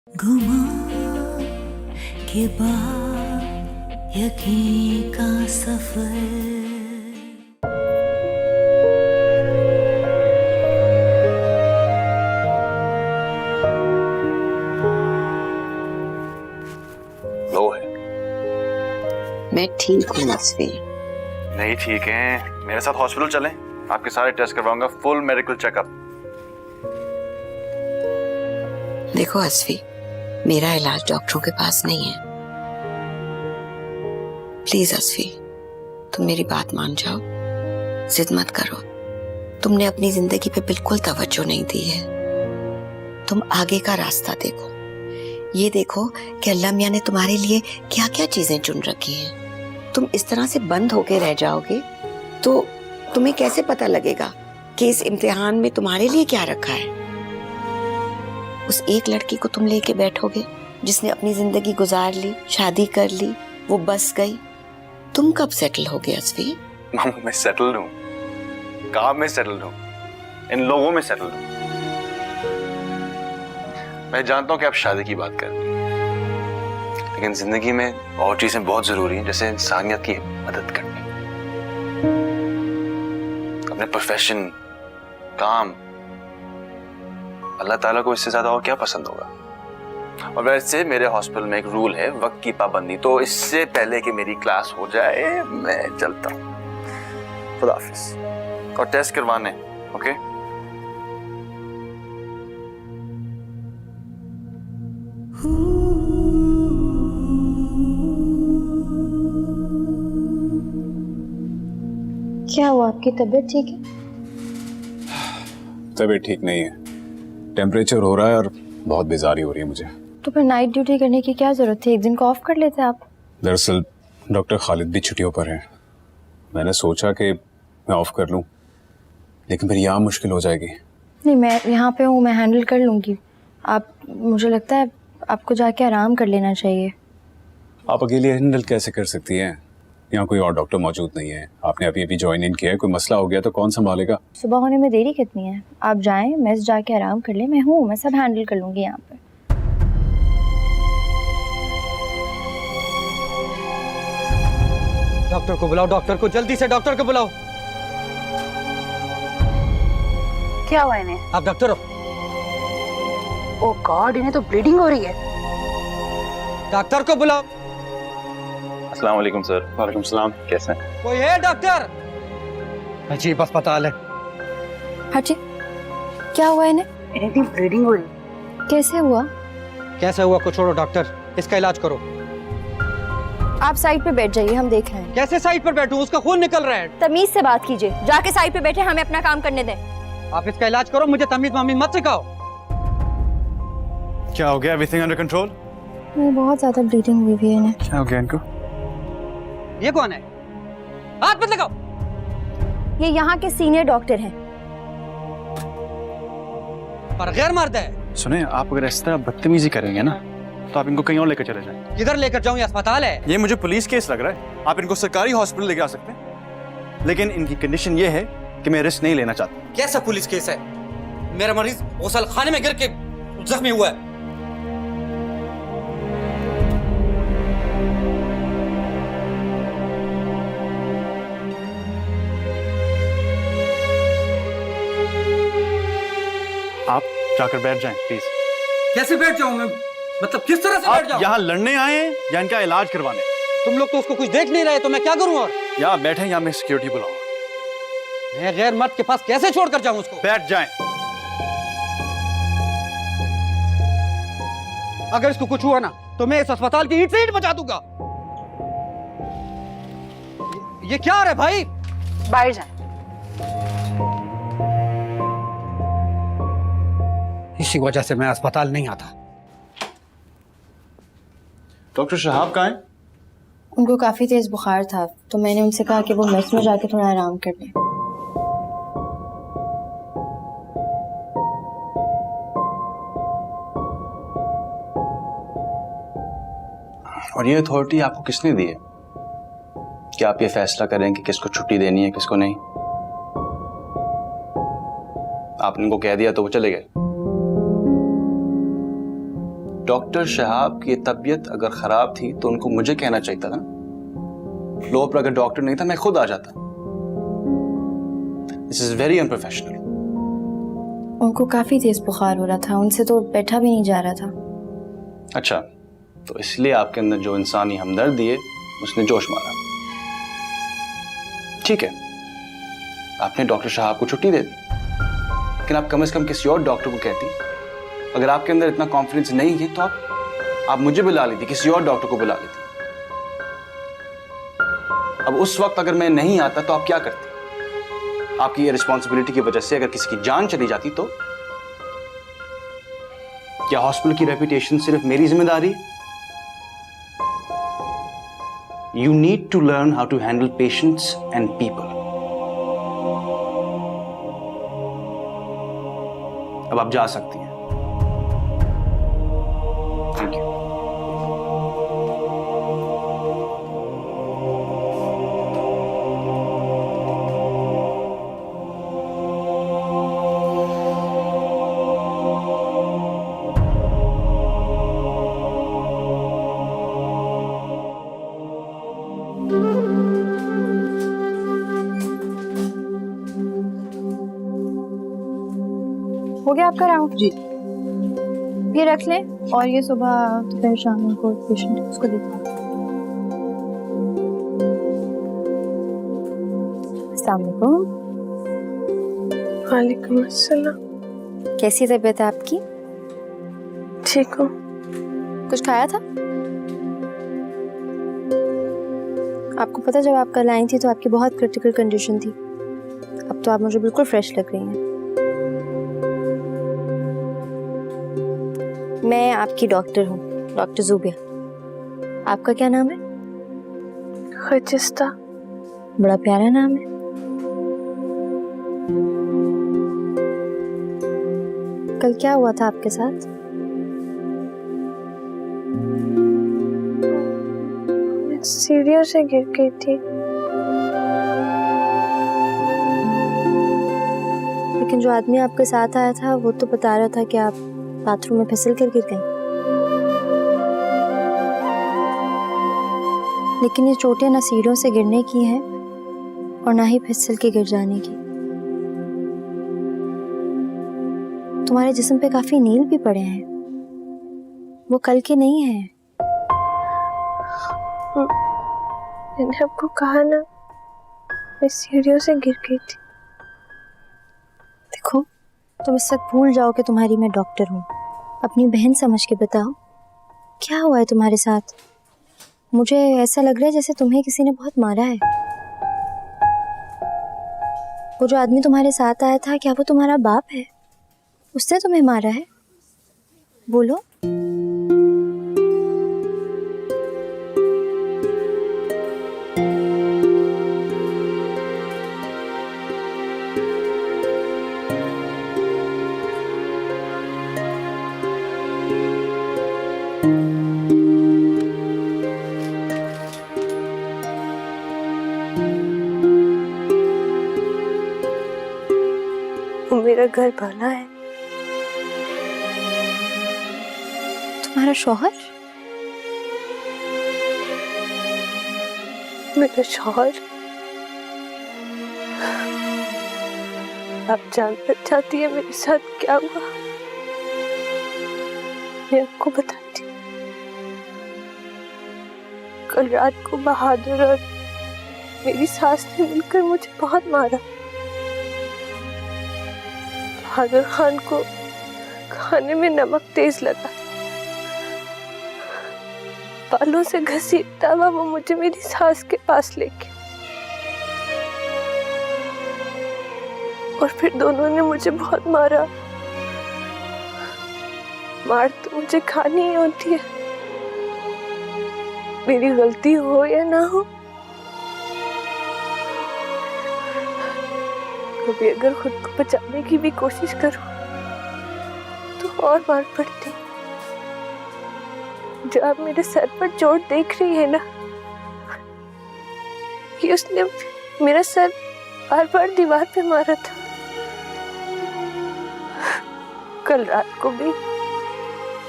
गुमान के बाद यकीन का सफर। लो है। मैं ठीक हूँ असफी। नहीं ठीक है, मेरे साथ हॉस्पिटल चलें, आपके सारे टेस्ट करवाऊंगा, फुल मेडिकल चेकअप। देखो असफी, मेरा इलाज डॉक्टरों के पास नहीं है। प्लीज असफी, तुम मेरी बात मान जाओ, जिद मत करो। तुमने अपनी जिंदगी पे बिल्कुल तवज्जो नहीं दी है। तुम आगे का रास्ता देखो। ये देखो कि अल्लाह मियां ने तुम्हारे लिए क्या क्या चीजें चुन रखी हैं। तुम इस तरह से बंद होके रह जाओगे तो तुम्हें कैसे पता लगेगा कि इस इम्तिहान में तुम्हारे लिए क्या रखा है। उस एक लड़की को तुम लेके बैठोगे जिसने अपनी जिंदगी गुजार ली, शादी कर ली, वो बस गई। तुम कब सेटल होगे असफी? मैं सेटल्ड हूँ, काम में सेटल्ड हूँ, इन लोगों में सेटल्ड हूँ। मैं जानता हूँ कि आप शादी की बात कर रही हैं, लेकिन जिंदगी में और चीजें बहुत जरूरी हैं, जैसे इंसानियत की मदद करनी, अपने प्रोफेशन, काम। अल्लाह ताला को इससे ज्यादा और क्या पसंद होगा। और वैसे मेरे हॉस्पिटल में एक रूल है, वक्त की पाबंदी, तो इससे पहले कि मेरी क्लास हो जाए मैं चलता हूँ। खुदा हाफिज। और टेस्ट करवाने, ओके? क्या हुआ, आपकी तबीयत ठीक है? तबीयत ठीक नहीं है, टेम्परेचर हो रहा है और बहुत बेजारी हो रही है मुझे। तो फिर नाइट ड्यूटी करने की क्या जरूरत थी, एक दिन को ऑफ कर लेते आप। दरअसल डॉक्टर खालिद भी छुट्टियों पर हैं। मैंने सोचा कि मैं ऑफ कर लूं, लेकिन फिर यहाँ मुश्किल हो जाएगी। नहीं, मैं यहाँ पे हूँ, मैं हैंडल कर लूँगी। आप, मुझे लगता है आपको जाके आराम कर लेना चाहिए। आप अकेले हैंडल कैसे कर सकती हैं? यहाँ कोई और डॉक्टर मौजूद नहीं है। आपने अभी अभी ज्वाइन इन किया है, कोई मसला हो गया तो कौन संभालेगा? सुबह होने में देरी कितनी है? आप जाएं, मेस जाके आराम कर लें। मैं हूँ, मैं सब हैंडल कर लूँगी यहाँ पे। डॉक्टर को बुलाओ, डॉक्टर को, जल्दी से डॉक्टर को बुलाओ। क्या हुआ इन्हें? आप डॉक्टर हो? ओ गॉड, इन्हें तो ब्लीडिंग हो रही है। डॉक्टर को बुलाओ। अस्सलाम वालेकुम सर। वालेकुम सलाम, कैसे हैं? कोई है डॉक्टर? अजीब अस्पताल है। हाँ जी, क्या हुआ इन्हें? इन्हें इतनी ब्लीडिंग हो रही है। कैसे हुआ? कैसे हुआ को छोड़ो डॉक्टर, इसका इलाज करो। आप साइड पे बैठ जाइए, हम देख रहे हैं। कैसे साइड पर बैठूं? उसका खून निकल रहा है। तमीज से बात कीजिए, जाके साइड पे बैठे, हमें अपना काम करने दें। आप इसका इलाज करो, मुझे तमीज मामीज मत सिखाओ। क्या हो गया? Everything under control? बहुत ज्यादा ब्लीडिंग हुई है इन्हें। क्या हो गया इनको? ये कौन है? हाथ मत लगाओ। ये यहाँ के सीनियर डॉक्टर हैं। पर गैर मर्द है। सुने, आप अगर इस तरह बदतमीजी करेंगे ना तो आप इनको कहीं और लेकर चले जाएं। किधर लेकर जाऊं? ये अस्पताल है। ये मुझे पुलिस केस लग रहा है। आप इनको सरकारी हॉस्पिटल लेके आ सकते हैं, लेकिन इनकी कंडीशन ये है कि मैं रिस्क नहीं लेना चाहता। कैसा पुलिस केस है? मेरा मरीज गौसल खाने में गिर के जख्मी हुआ है। आप जाकर बैठ जाएं प्लीज। कैसे बैठ जाऊं मैं? मतलब किस तरह से बैठ आप जाऊं? यहाँ लड़ने आए हैं या इनका इलाज करवाने? तुम लोग तो उसको कुछ देख नहीं रहे, तो मैं क्या करूं? और यहाँ बैठे या मैं सिक्योरिटी बुलाऊंगा। मैं गैर मर्द के पास कैसे छोड़कर जाऊं उसको? बैठ जाएं। अगर इसको कुछ हुआ ना तो मैं इस अस्पताल की ईंट से ईंट बचा दूंगा। ये क्या है भाई? बाहर जाए। इसी वजह से मैं अस्पताल नहीं आता। डॉक्टर शहाब कहाँ हैं? उनको काफी तेज बुखार था, तो मैंने उनसे कहा कि वो मेस में जाके थोड़ा आराम कर लें। और ये अथॉरिटी आपको किसने दी है कि आप ये फैसला करें कि किसको छुट्टी देनी है, किसको नहीं? आपने इनको कह दिया तो वो चले गए? डॉक्टर शहाब की तबीयत अगर खराब थी तो उनको मुझे कहना चाहिए था ना। फ्लोर पर अगर डॉक्टर नहीं था मैं खुद आ जाता। This is very unprofessional. उनको काफ़ी तेज़ बुखार हो रहा था, उनसे तो बैठा भी नहीं जा रहा था। अच्छा, तो इसलिए आपके अंदर जो इंसानी हमदर्दी है उसने जोश मारा। ठीक है, आपने डॉक्टर साहब को छुट्टी दे दी, लेकिन आप कम से कम किसी और डॉक्टर को कहती। अगर आपके अंदर इतना कॉन्फिडेंस नहीं है तो आप मुझे बुला लेती, किसी और डॉक्टर को बुला लेती। अब उस वक्त अगर मैं नहीं आता तो आप क्या करती? आपकी ये रिस्पॉन्सिबिलिटी की वजह से अगर किसी की जान चली जाती तो क्या हॉस्पिटल की रेपुटेशन सिर्फ मेरी जिम्मेदारी है? You need to learn how to handle patients and people. अब आप जा सकती हैं। Thank you. हो गया आपका राउंड? जी। ये रख लें और ये सुबह दोपहर शाम को पेशेंट है उसको देखो। अस्सलाम वालेकुम। वालेकुम अस्सलाम। कैसी तबीयत है आपकी? ठीक हूँ। कुछ खाया था? आपको पता जब आप कल आई थी तो आपकी बहुत क्रिटिकल कंडीशन थी। अब तो आप मुझे बिल्कुल फ्रेश लग रही हैं। मैं आपकी डॉक्टर हूँ, डॉक्टर ज़ुबिया। आपका क्या नाम है? खजिस्ता। बड़ा प्यारा नाम है। कल क्या हुआ था आपके साथ? मैं सीढ़ियों से गिर गई थी। लेकिन जो आदमी आपके साथ आया था वो तो बता रहा था कि आप बाथरूम में फिसल कर गिर गई। लेकिन ये चोटें ना सीढ़ियों से गिरने की हैं और ना ही फिसल के गिर जाने की। तुम्हारे जिस्म पे काफी नील भी पड़े हैं, वो कल के नहीं हैं। मैंने आपको कहा ना, मैं सीढ़ियों से गिर गई थी। देखो, तुम इस वक्त भूल जाओ कि तुम्हारी मैं डॉक्टर हूँ। अपनी बहन समझ के बताओ, क्या हुआ है तुम्हारे साथ? मुझे ऐसा लग रहा है जैसे तुम्हें किसी ने बहुत मारा है। वो जो आदमी तुम्हारे साथ आया था, क्या वो तुम्हारा बाप है? उसने तुम्हें मारा है? बोलो। वो मेरा घर वाला है। तुम्हारा शौहर? मेरा शौहर। आप जानना चाहती है मेरे साथ क्या हुआ? मैं आपको बताती हूँ। कल रात को बहादुर और मेरी सास ने मिलकर मुझे बहुत मारा। बहादुर खान को खाने में नमक तेज लगा। बालों से घसीटता हुआ वो मुझे मेरी सास के पास लेके, और फिर दोनों ने मुझे बहुत मारा। मार तो मुझे खानी ही होती है, मेरी गलती हो या ना हो। कभी अगर खुद को बचाने की भी कोशिश करूं तो और मार पड़ती। जो आप मेरे सर पर चोट देख रही है ना, कि उसने मेरा सर बार बार दीवार पे मारा था। कल रात को भी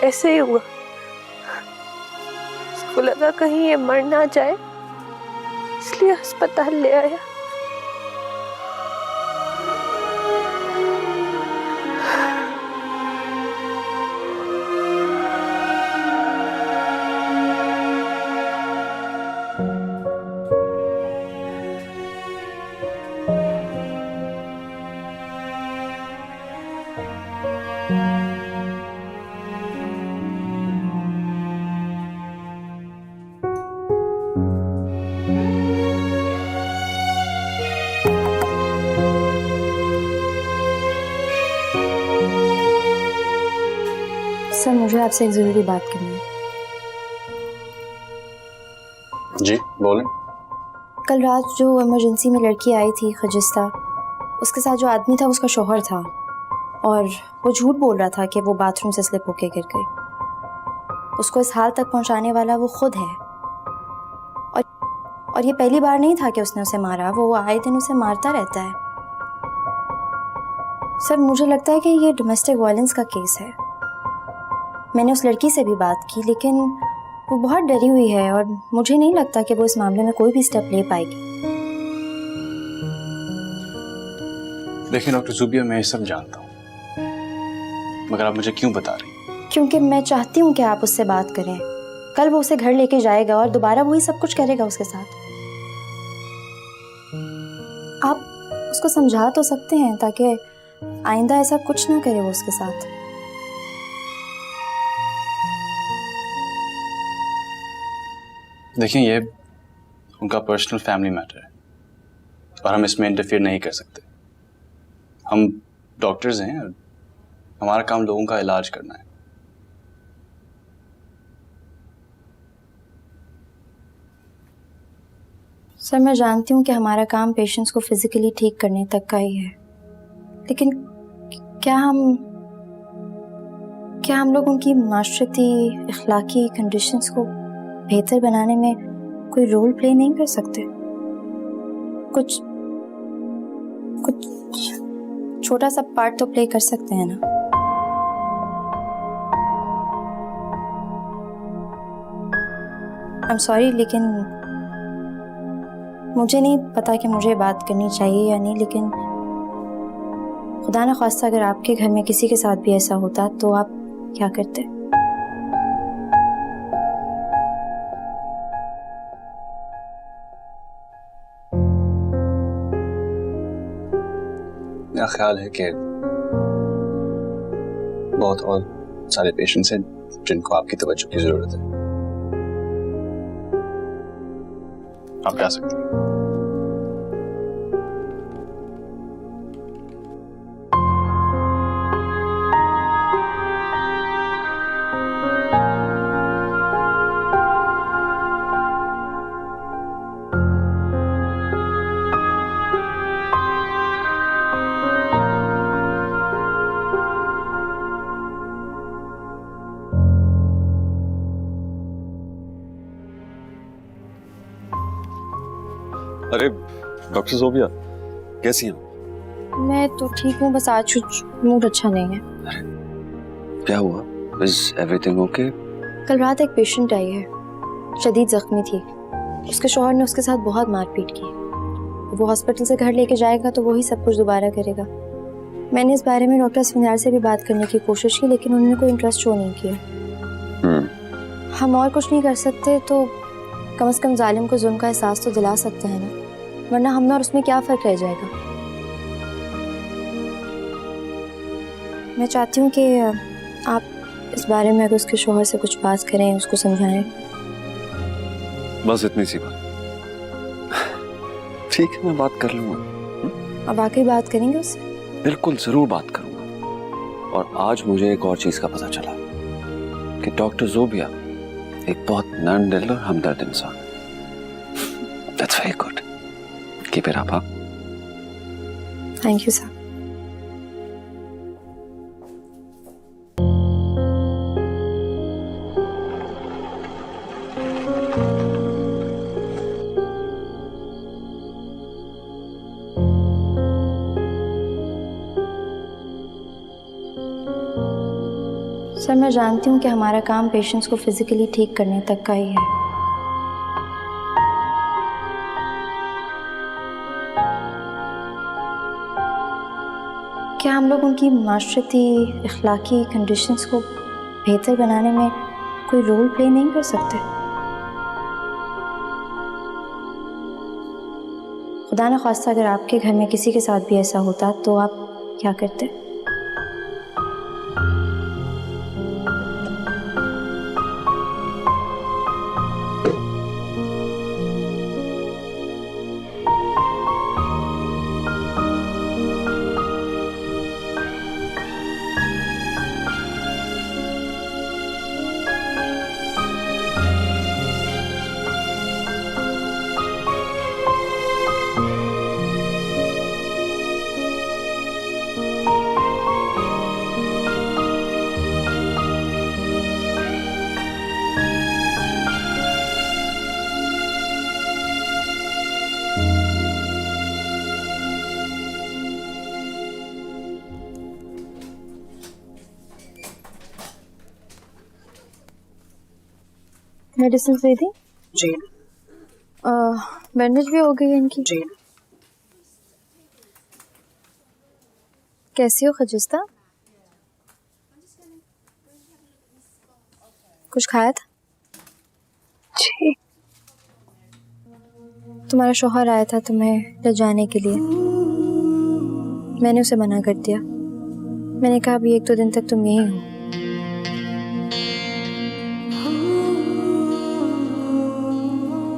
ऐसे ही हुआ। उसको लगा कहीं ये मर ना जाए, इसलिए अस्पताल ले आया। सर, मुझे आपसे एक ज़रूरी बात करनी है। जी बोलें। कल रात जो इमरजेंसी में लड़की आई थी खजिस्ता, उसके साथ जो आदमी था उसका शौहर था, और वो झूठ बोल रहा था कि वो बाथरूम से स्लिप होके गिर गई। उसको इस हाल तक पहुंचाने वाला वो खुद है, और ये पहली बार नहीं था कि उसने उसे मारा, वो आए दिन उसे मारता रहता है। सर, मुझे लगता है कि ये डोमेस्टिक वायलेंस का केस है। मैंने उस लड़की से भी बात की, लेकिन वो बहुत डरी हुई है और मुझे नहीं लगता कि वो इस मामले में कोई भी स्टेप ले पाएगी। देखिए डॉक्टर ज़ूबिया, मैं ये सब जानता हूँ, मगर आप मुझे क्यों बता रही हैं? क्योंकि मैं चाहती हूँ कि आप उससे बात करें। कल वो उसे घर लेके जाएगा और दोबारा वही सब कुछ करेगा उसके साथ। आप उसको समझा तो सकते हैं ताकि आइंदा ऐसा कुछ ना करे वो उसके साथ। देखिए, ये उनका पर्सनल फैमिली मैटर है और हम इसमें इंटरफेयर नहीं कर सकते। हम डॉक्टर्स हैं और हमारा काम लोगों का इलाज करना है। सर, मैं जानती हूँ कि हमारा काम पेशेंट्स को फिजिकली ठीक करने तक का ही है, लेकिन क्या हम लोग उनकी माशरती इखलाकी कंडीशंस को बेहतर बनाने में कोई रोल प्ले नहीं कर सकते? कुछ छोटा सा पार्ट तो प्ले कर सकते हैं ना? आई एम सॉरी, लेकिन मुझे नहीं पता कि मुझे बात करनी चाहिए या नहीं, लेकिन खुदा न ख्वास्ता अगर आपके घर में किसी के साथ भी ऐसा होता तो आप क्या करते? मेरा ख्याल है कि बहुत और सारे पेशेंट्स हैं जिनको आपकी तवज्जो की जरूरत है। आप जा सकते हैं। अरे डॉक्टर ज़ोबिया, कैसी हैं? मैं तो ठीक हूँ, बस आज मूड अच्छा नहीं है। क्या हुआ? Is everything okay? कल रात एक पेशेंट आई है, शदीद जख्मी थी। उसके शौहर ने उसके साथ बहुत मारपीट की। वो हॉस्पिटल से घर लेके जाएगा तो वही सब कुछ दोबारा करेगा। मैंने इस बारे में डॉक्टर अस्फिनार से भी बात करने की कोशिश की, लेकिन उन्होंने कोई इंटरेस्ट शो नहीं किया। हम और कुछ नहीं कर सकते तो कम से कम जालिम को जुल्म का एहसास तो दिला सकते हैं ना, वरना हम और उसमें क्या फ़र्क रह जाएगा। मैं चाहती हूँ कि आप इस बारे में अगर उसके शौहर से कुछ बात करें, उसको समझाएं। बस इतनी सी बात। ठीक है, मैं बात कर लूँगा। आप वाकई बात करेंगे उससे? बिल्कुल, जरूर बात करूँगा। और आज मुझे एक और चीज़ का पता चला कि डॉक्टर ज़ोबिया एक बहुत नर्म दिल और हमदर्द इंसान। That's very good. Keep it up, huh? Thank you sir. Sir, मैं जानती हूँ कि हमारा काम पेशेंट्स को फिजिकली ठीक करने तक का ही है, क्या हम लोग उनकी माशरती अखलाकी कंडीशंस को बेहतर बनाने में कोई रोल प्ले नहीं कर सकते? खुदा न ख्वास्ता अगर आपके घर में किसी के साथ भी ऐसा होता तो आप क्या करते? मेडिसिन दे दी जी। बैंडेज भी हो गई है इनकी जी। कैसी हो खजिस्ता? कुछ खाया था? जी। तुम्हारा शौहर आया था तुम्हें ले जाने के लिए, मैंने उसे मना कर दिया। मैंने कहा अभी 1-2 दिन तक तुम यहीं हो।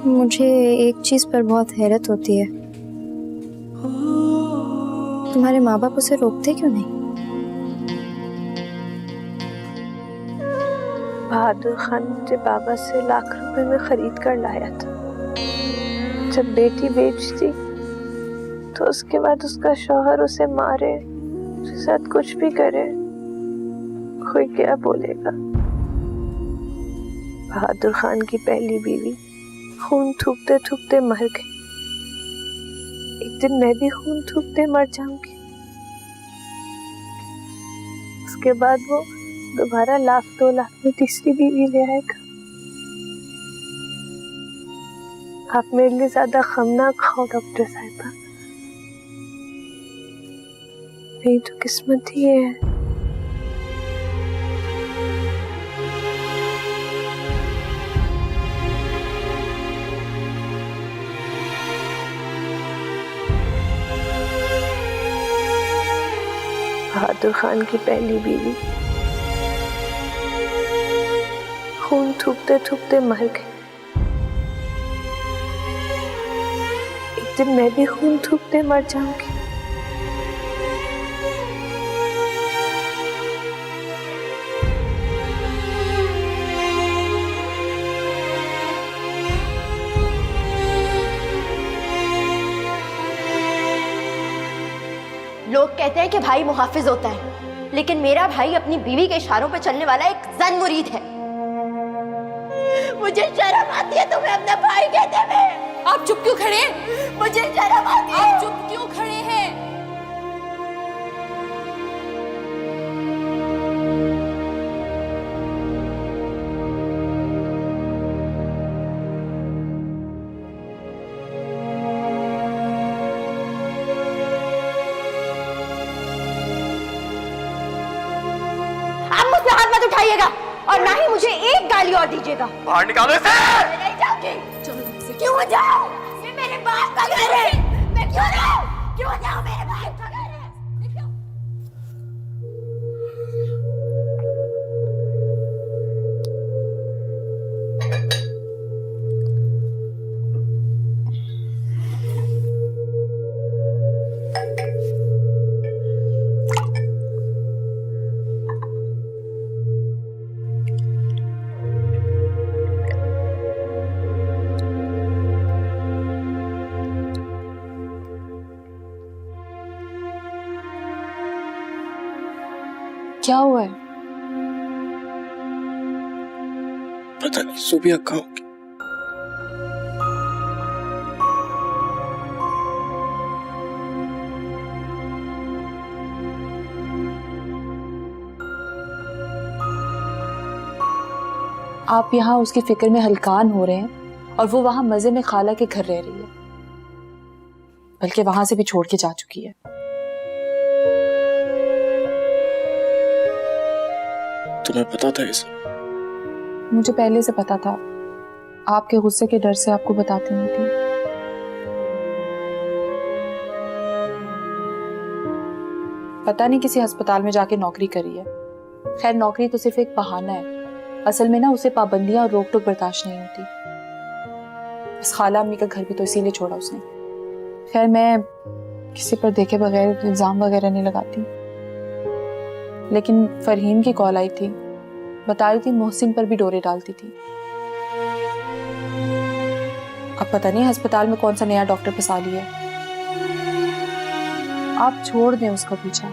मुझे एक चीज पर बहुत हैरत होती है, तुम्हारे माँ बाप उसे रोकते क्यों नहीं? बहादुर खान मुझे बाबा से लाख रुपए में खरीद कर लाया था। जब बेटी बेचती तो उसके बाद उसका शौहर उसे मारे, उसके साथ कुछ भी करे, कोई क्या बोलेगा। बहादुर खान की पहली बीवी खून थूकते थूकते मर गई। एक दिन मैं भी खून थूकते मर जाऊंगी। उसके बाद वो दोबारा 1-2 लाख में तीसरी बीवी ले आएगा। आप मेरे लिए ज्यादा गम ना खाओ डॉक्टर साहिबा, मेरी तो किस्मत ही है। बहादुर खान की पहली बीवी खून थूकते थूकते मर गई। एक दिन मैं भी खून थूकते मर जाऊंगी। लोग कहते हैं कि भाई मुहाफिज होता है, लेकिन मेरा भाई अपनी बीवी के इशारों पर चलने वाला एक जन मुरीद है। मुझे शर्म आती है तुम्हें अपना भाई कहते हुए। आप चुप क्यों खड़े हैं? मुझे शर्म आती है। आप चुप क्यों खड़े हैं? उठाइएगा और ना ही मुझे एक गाली और दीजिएगा। बाहर निकालो इसे। मैं नहीं जाऊंगी। चलो क्यों जाऊं? ये मेरे बाप का घर है। मैं क्यों जाऊं? क्यों जाऊं? मेरे बाप का घर है। क्या हुआ है? पता नहीं सुबिया कहाँ होगी। आप यहाँ उसकी फिक्र में हलकान हो रहे हैं और वो वहां मजे में खाला के घर रह रही है, बल्कि वहां से भी छोड़ के जा चुकी है। तुम्हें पता था ये सब? मुझे पहले से पता था, आपके गुस्से के डर से आपको बताती नहीं थी। पता नहीं किसी अस्पताल में जाके नौकरी करी है। खैर नौकरी तो सिर्फ एक बहाना है, असल में ना उसे पाबंदियां और रोक टोक बर्दाश्त नहीं होती। बस खाला अम्मी का घर भी तो इसीलिए छोड़ा उसने। खैर मैं किसी पर देखे बगैर इल्जाम वगैरह नहीं लगाती, लेकिन फरहीन की कॉल आई थी, बता रही थी मोहसिन पर भी डोरे डालती थी। अब पता नहीं अस्पताल में कौन सा नया डॉक्टर फंसा लिया है। आप छोड़ दें उसका पीछा,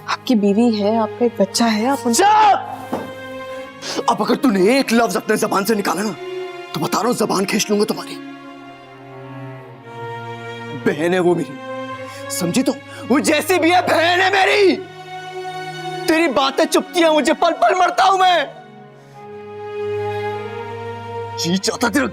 आपकी बीवी है, आपका एक बच्चा है, आप उनसे... अब अगर तूने एक लफ्ज अपने जबान से निकाला ना तो बता रहा हूं जबान खींच लूंगा तुम्हारी। बहन है वो मेरी, समझी? तो वो जैसी भी है बहन है मेरी। तेरी बातें चुपती हैं, मुझे पल पल मरता हूं मैं। जी चाहता तेरा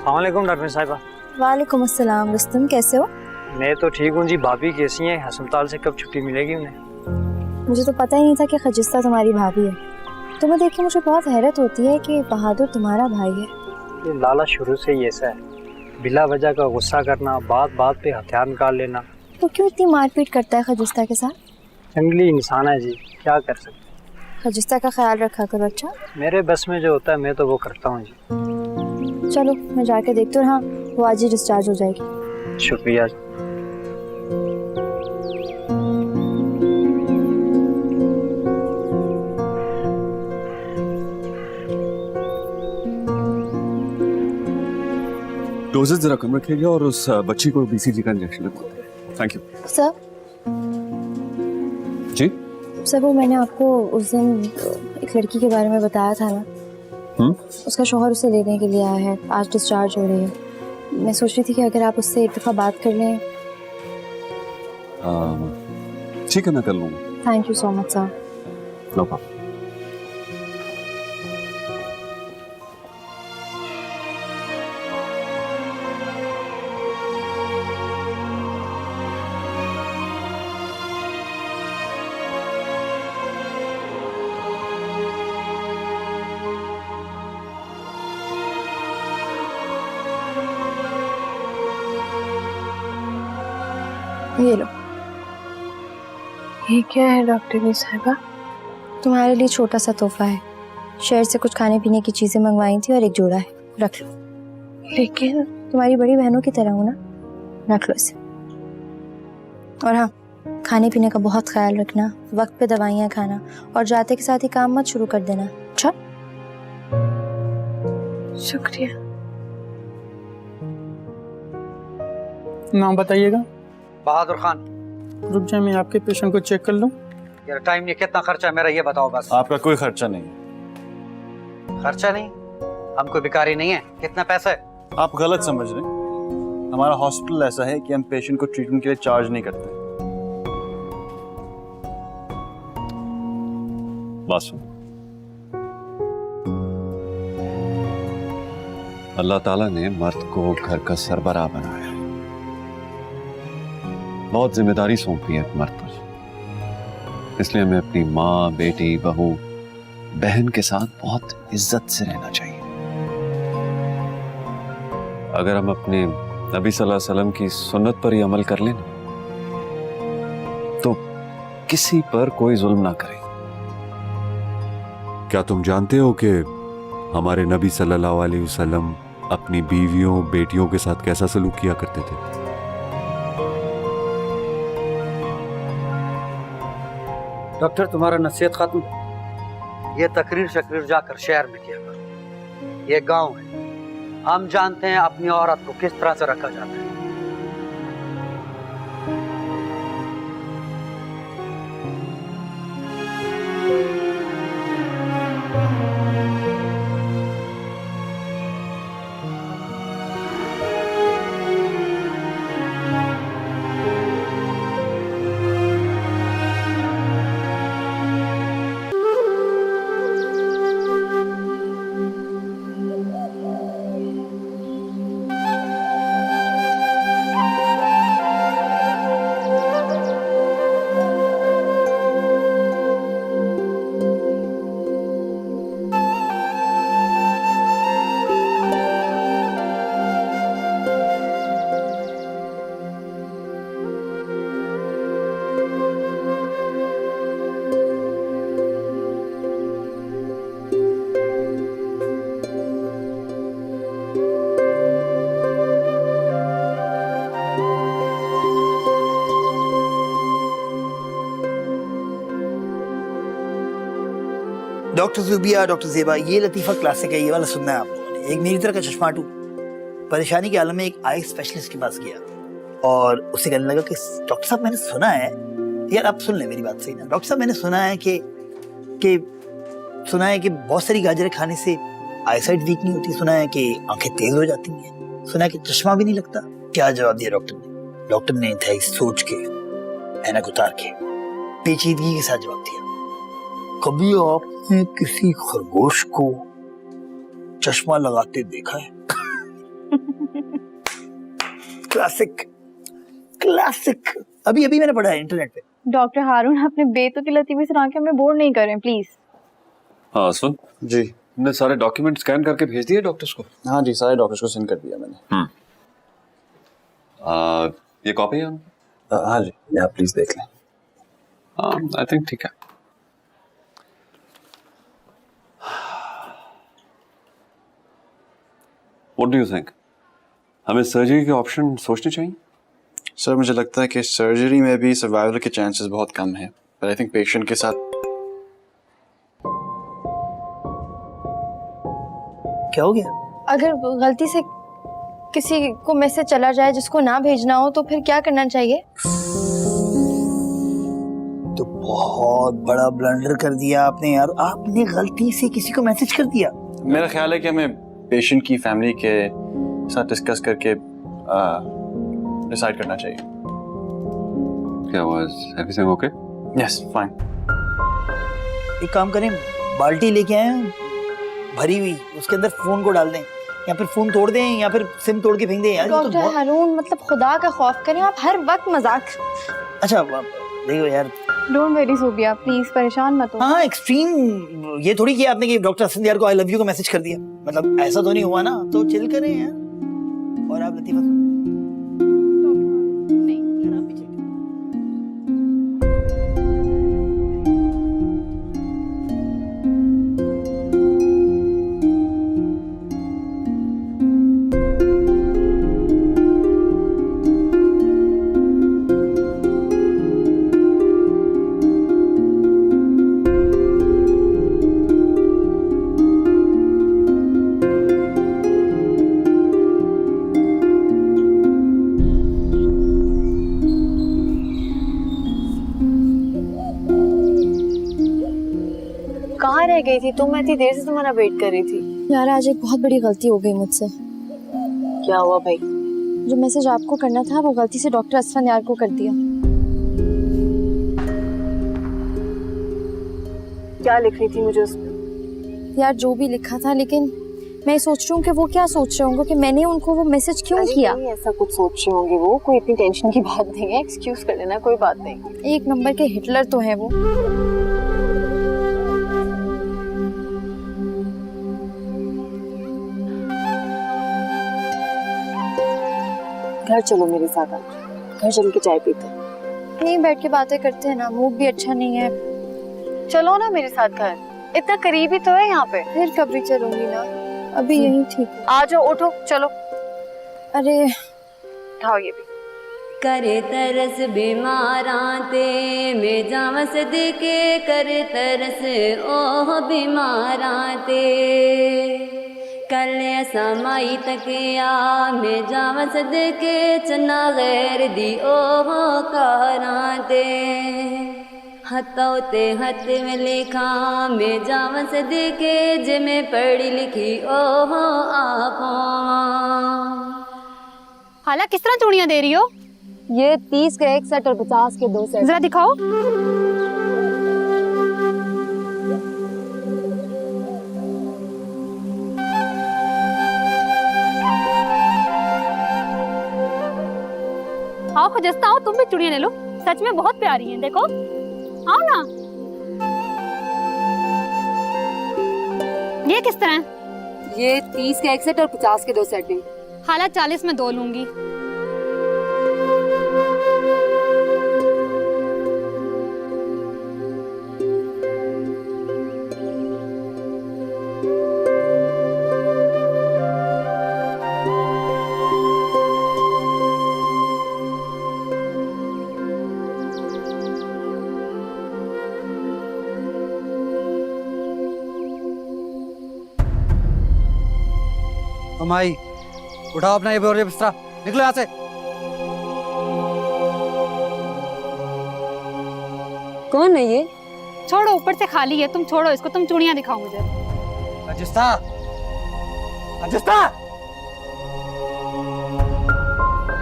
अस्सलामुअलैकुम डॉक्टर साहिबा। वालेकुम अस्सलाम रुस्तम, कैसे हो? मैं तो ठीक हूँ जी। भाभी कैसी हैं? अस्पताल से कब छुट्टी मिलेगी उन्हें? मुझे तो पता ही नहीं था कि खजिस्ता तुम्हारी भाभी है। तुम्हें देख के मुझे बहुत हैरत होती है कि बहादुर तुम्हारा भाई है। ये लाला शुरू से ही ऐसा है, बिला वजह का गुस्सा करना, बात बात पे हथियार निकाल लेना। तो क्यों इतनी मारपीट करता है खजिस्ता के साथ? जंगली इंसान है जी, क्या कर सकते। खजिस्ता का ख्याल रखा करो। अच्छा, मेरे बस में जो होता है मैं तो वो करता हूँ जी। चलो मैं जाके देखती हूँ। हाँ, वो आज ही डिस्चार्ज हो जाएगी। शुक्रिया। डोजेज जरा कम रखिएगा और उस बच्ची को बीसीजी का इंजेक्शन लगवाइए। Thank you sir. जी सर, वो मैंने आपको उस दिन एक लड़की के बारे में बताया था ना, उसका शौहर उसे लेने के लिए आया है, आज डिस्चार्ज हो रही है। मैं सोच रही थी कि अगर आप उससे एक दफ़ा बात कर लें। ठीक है, मैं कर लूँगा। Thank you so much sir. No problem. ये लो। ये क्या है डॉक्टर साहिबा? तुम्हारे लिए छोटा सा तोहफा है। शहर से कुछ खाने पीने की चीजें मंगवाई थी और एक जोड़ा है, रख लो। लेकिन तुम्हारी बड़ी बहनों की तरह हूँ ना, रख लो इसे। और हाँ, खाने पीने का बहुत ख्याल रखना, वक्त पे दवाइयाँ खाना और जाते के साथ ही काम मत शुरू कर देना। अच्छा, शुक्रिया। नाम बताइएगा। बहादुर खान। रुक जाए, मैं आपके पेशेंट को चेक कर लूं। यार टाइम नहीं, कितना खर्चा है मेरा ये बताओ बस। आपका कोई खर्चा नहीं है। खर्चा नहीं? हम कोई भिखारी नहीं है। कितना पैसा है? आप गलत समझ रहे हैं। हमारा हॉस्पिटल ऐसा है कि हम पेशेंट को ट्रीटमेंट के लिए चार्ज नहीं करते। बस अल्लाह ताला ने मर्द को घर का सरबराह बनाया, बहुत जिम्मेदारी सौंपी है मर्द पर। इसलिए हमें अपनी माँ, बेटी, बहू, बहन के साथ बहुत इज्जत से रहना चाहिए। अगर हम अपने नबी सल्लल्लाहु अलैहि वसल्लम की सुन्नत पर ही अमल कर लें तो किसी पर कोई जुल्म ना करें। क्या तुम जानते हो कि हमारे नबी सल्लल्लाहु अलैहि वसल्लम अपनी बीवियों, बेटियों के साथ कैसा सलूक किया करते थे? डॉक्टर तुम्हारा नसीहत खत्म। ये तकरीर शकरीर जाकर शहर में किया करो। ये गांव है, हम जानते हैं अपनी औरत को किस तरह से रखा जाता है। डॉक्टर जुबिया, डॉक्टर जेबा, ये लतीफ़ा क्लासिक है, ये वाला सुनना है आप लोगों ने। एक मेरी तरह का चश्माटू परेशानी के आलम में एक आई स्पेशलिस्ट के पास गया और उसे कहने लगा कि डॉक्टर साहब मैंने सुना है, यार आप सुन लें मेरी बात सही ना, डॉक्टर साहब मैंने सुना है कि बहुत सारी गाजरें खाने से आईसाइट वीक नहीं होती, सुना है कि आंखें तेज हो जाती हैं, सुना है कि चश्मा भी नहीं लगता। क्या जवाब दिया डॉक्टर ने? डॉक्टर ने इंतहाई सोच के, ऐनक उतार के, पेचीदगी के साथ जवाब दिया, कभी आपने किसी खरगोश को चश्मा लगाते देखा है? Classic classic. अभी मैंने पढ़ा है इंटरनेट पे। डॉक्टर हारून, अपने बेतों की लतीफ़ी सुना के हमें बोर नहीं करें प्लीज। हाँ सुन जी, तुमने सारे डॉक्यूमेंट स्कैन करके भेज दिए डॉक्टर्स को? हाँ जी, सारे डॉक्टर्स को सेंड कर दिया मैंने। ये कॉपी है? हाँ जी, आप प्लीज देख लें। हाँ आई थिंक ठीक है। What do you think? हमें सर्जरी के ऑप्शन सोचने चाहिए? सर मुझे लगता है कि सर्जरी में भी सर्वाइवल के चांसेस बहुत कम हैं, पर आई थिंक पेशेंट के साथ। क्या हो गया? अगर गलती से किसी को मैसेज चला जाए जिसको ना भेजना हो तो फिर क्या करना चाहिए? तो बहुत बड़ा ब्लंडर कर दिया आपने यार, आपने गलती से किसी को मैसेज कर दिया। मेरा ख्याल है कि हमें पेशेंट की फैमिली के साथ डिस्कस करके डिसाइड करना चाहिए। क्या was everything okay? Yes fine. एक काम करें, बाल्टी लेके आए भरी हुई, उसके अंदर फोन को डाल दें, या फिर फोन तोड़ दें, या फिर सिम तोड़ के फेंक दें यार। डॉक्टर तो हारून, मतलब खुदा का खौफ करें, आप हर वक्त मजाक। अच्छा देखो यार, डोंट वेरी सोबिया, प्लीज परेशान मत हो। हाँ एक्सट्रीम ये थोड़ी किया आपने कि डॉक्टर हसन यार को आई लव यू का मैसेज कर दिया, मतलब ऐसा तो नहीं हुआ ना, तो चिल करें यार। और आप लतीफा कहाँ रह गई थी तुम? मैं इतनी देर से तुम्हारा वेट कर रही थी। यार आज एक बहुत बड़ी गलती हो गई मुझसे। क्या हुआ भाई? जो मैसेज आपको करना था वो गलती से डॉक्टर असफन यार को कर दिया। क्या लिख रही थी मुझे उसमें? यार जो भी लिखा था, लेकिन मैं सोच रही हूँ कि वो क्या सोच रहे होंगे कि मैंने उनको वो मैसेज क्यों किया। ऐसा कुछ सोच रहे होंगे वो, कोई इतनी टेंशन की बात नहीं है, एक्सक्यूज कर लेना, कोई बात नहीं। एक नंबर के हिटलर तो है वो। घर चलो मेरे साथ, घर चल के चाय पीते हैं। नहीं, बैठ के बातें करते हैं ना, मूड भी अच्छा नहीं है। चलो ना मेरे साथ घर, इतना करीब ही तो है यहाँ पे। फिर कभी चलूंगी ना, अभी यही ठीक है। आ जाओ, उठो चलो। अरे उठाओ ये भी। करे तरस बीमारां ते मैं जावां सदके करे तरस ओह बीमारां ते कल असां माई तकिया मैं जावां सदके चन्ना गैर दी ओह कारां ते हथों ते हथ में लिखा मैं जावां सदके जे मैं पढ़ी लिखी ओह आपा। हाला किस तरह चूड़ियां दे रही हो? ये 30 के 1 सेट और 50 के 2 सेट। जरा दिखाओ। आओ खुजस्ता, आओ तुम भी चूड़ियां ले लो, सच में बहुत प्यारी हैं, देखो आओ ना। ये किस तरह है? ये 30 के 1 सेट और 50 के 2 सेट हैं। हाला 40 में 2 लूंगी। अमाई उठाओ अपना ये बोरिया बिस्तरा, निकलो यहाँ से। कौन है ये? छोड़ो, ऊपर से खाली है, तुम छोड़ो इसको, तुम चूड़ियां दिखाओ मुझे। राजस्था, राजस्था,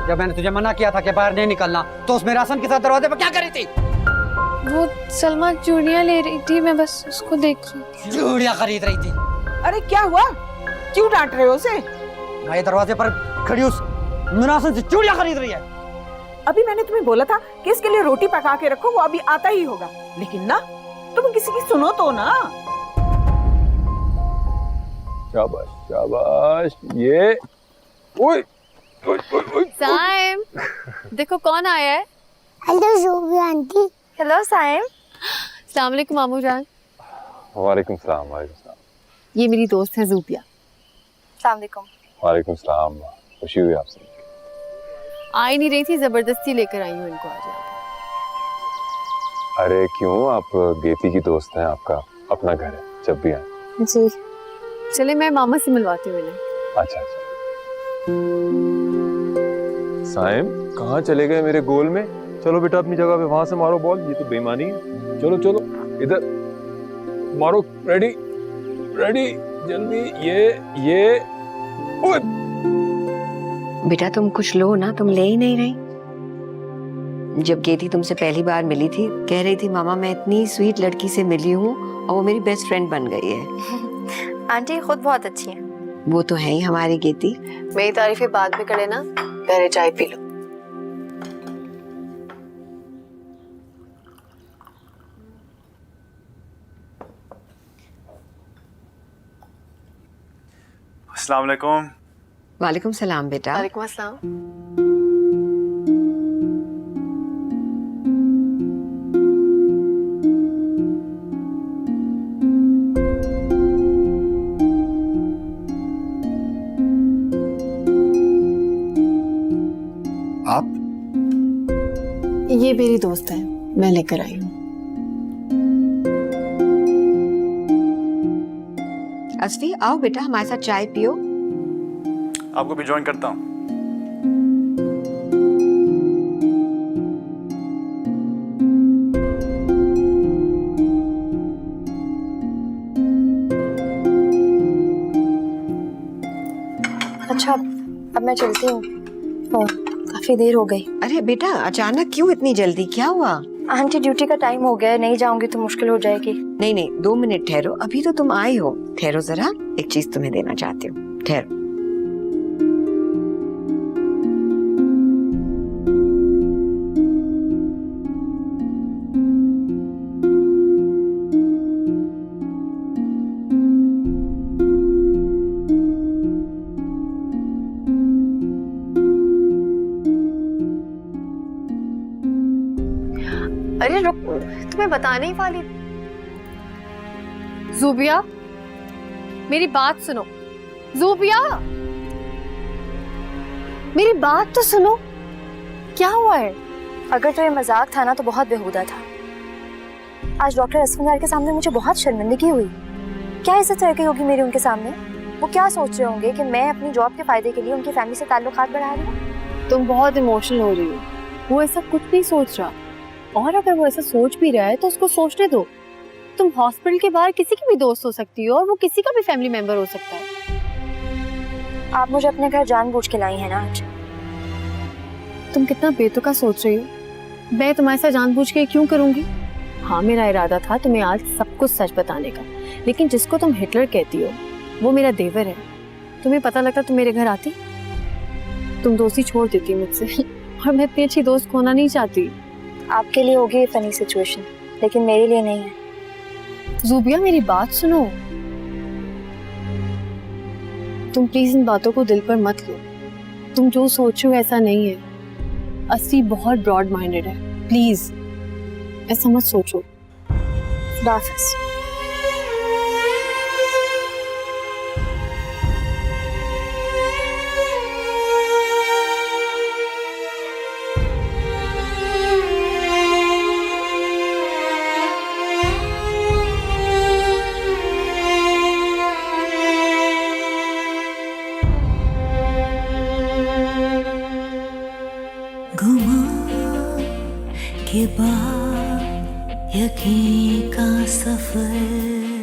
जब मैंने तुझे मना किया था कि बाहर नहीं निकलना, तो उस मेरे आसन के साथ दरवाजे पर क्या कर रही थी? वो सलमा चूड़ियां ले रही थी, मैं बस उसको देख रही थी। चूड़ियां खरीद रही थी। अरे क्या हुआ, क्यों डांट रहे हो उसे? मैं दरवाजे पर खड़ी उस मुनासिब से चूड़ियां खरीद रही है। अभी मैंने तुम्हें बोला था कि इसके लिए रोटी पका के रखो, वो अभी आता ही होगा, लेकिन ना तुम किसी की सुनो तो ना। शाबाश शाबाश। ये ओए ओए ओए साइम, देखो कौन आया है। Hello Zobia aunty. Hello Saim. अस्सलाम वालेकुम मामू जान। वालेकुम सलाम। वालेकुम सलाम। ये मेरी दोस्त है ज़ूबिया। अस्सलाम वालेकुम। वालेकुम सलाम। खुशी हुई आपसे। आ ही नहीं रही थी, जबरदस्ती लेकर आई हूँ इनको आज। अरे क्यों, आप गेती की दोस्त हैं, आपका अपना घर है, जब भी आए। जी चले, मैं मामा से मिलवाती हूँ इन्हें। अच्छा अच्छा। साइम कहाँ चले गए मेरे गोल में? चलो बेटा अपनी जगह पे, वहां से मारो बॉल, ये तो बेईमानी है। चलो चलो इधर मारो, रेडी रेडी जल्दी। ये ओए बेटा तुम कुछ लो ना, तुम ले ही नहीं रही। जब गेती तुमसे पहली बार मिली थी, कह रही थी मामा मैं इतनी स्वीट लड़की से मिली हूँ और वो मेरी बेस्ट फ्रेंड बन गई है। आंटी खुद बहुत अच्छी हैं। वो तो है ही हमारी गेती। मेरी तारीफें बाद में करे ना, पहले चाय पी लो। अस्सलाम वालेकुम। वालेकुम सलाम बेटा। वालेकुम अस्सलाम। आप? ये मेरी दोस्त है, मैं लेकर आई हूँ। असफी आओ बेटा हमारे साथ चाय पियो। आपको भी ज्वाइन करता हूँ। अच्छा अब मैं चलती हूँ, काफी देर हो गई। अरे बेटा अचानक क्यों इतनी जल्दी, क्या हुआ? आंटी ड्यूटी का टाइम हो गया है, नहीं जाऊंगी तो मुश्किल हो जाएगी। नहीं नहीं 2 मिनट ठहरो, अभी तो तुम आई हो। ठहरो जरा, एक चीज तुम्हें देना चाहती हूँ, ठहरो। अरे रुक, तुम्हें बताने ही वाली। ज़ूबिया मेरी बात सुनो, ज़ूबिया मेरी बात तो सुनो। क्या हुआ है? अगर तो ये मजाक था ना तो बहुत बेहुदा था। आज डॉक्टर असफंगार के सामने मुझे बहुत शर्मिंदगी हुई। क्या इज्जत रह गई होगी मेरी उनके सामने? वो क्या सोच रहे होंगे कि मैं अपनी जॉब के फायदे के लिए उनकी फैमिली से ताल्लुकात बढ़ा रही हूँ? तुम बहुत इमोशनल हो रही हो। वो ऐसा कुछ नहीं सोच रहा, और अगर वो ऐसा सोच भी रहा है तो उसको सोचने दो। तुम हॉस्पिटल के बाहर किसी की भी दोस्त हो सकती हो और वो किसी का भी फैमिली मेंबर हो सकता है। आप मुझे अपने घर जानबूझ के लाई है ना आज। तुम कितना बेतुका सोच रही हो। मैं तुम्हारे साथ जानबूझ के क्यों करूंगी? हाँ, मेरा इरादा था तुम्हें आज सब कुछ सच बताने का, लेकिन जिसको तुम हिटलर कहती हो वो मेरा देवर है। तुम्हें पता लगता तुम मेरे घर आती, तुम दोस्ती छोड़ देती मुझसे और मैं इतनी अच्छी दोस्त खोना नहीं चाहती। आपके लिए होगी ये फनी सिचुएशन, लेकिन मेरे लिए नहीं है। ज़ूबिया, मेरी बात सुनो। तुम प्लीज इन बातों को दिल पर मत लो। तुम जो सोचो ऐसा नहीं है। अस्सी बहुत ब्रॉड माइंडेड है, प्लीज ऐसा मत सोचो। हाफिज़। के बाद यकीन का सफर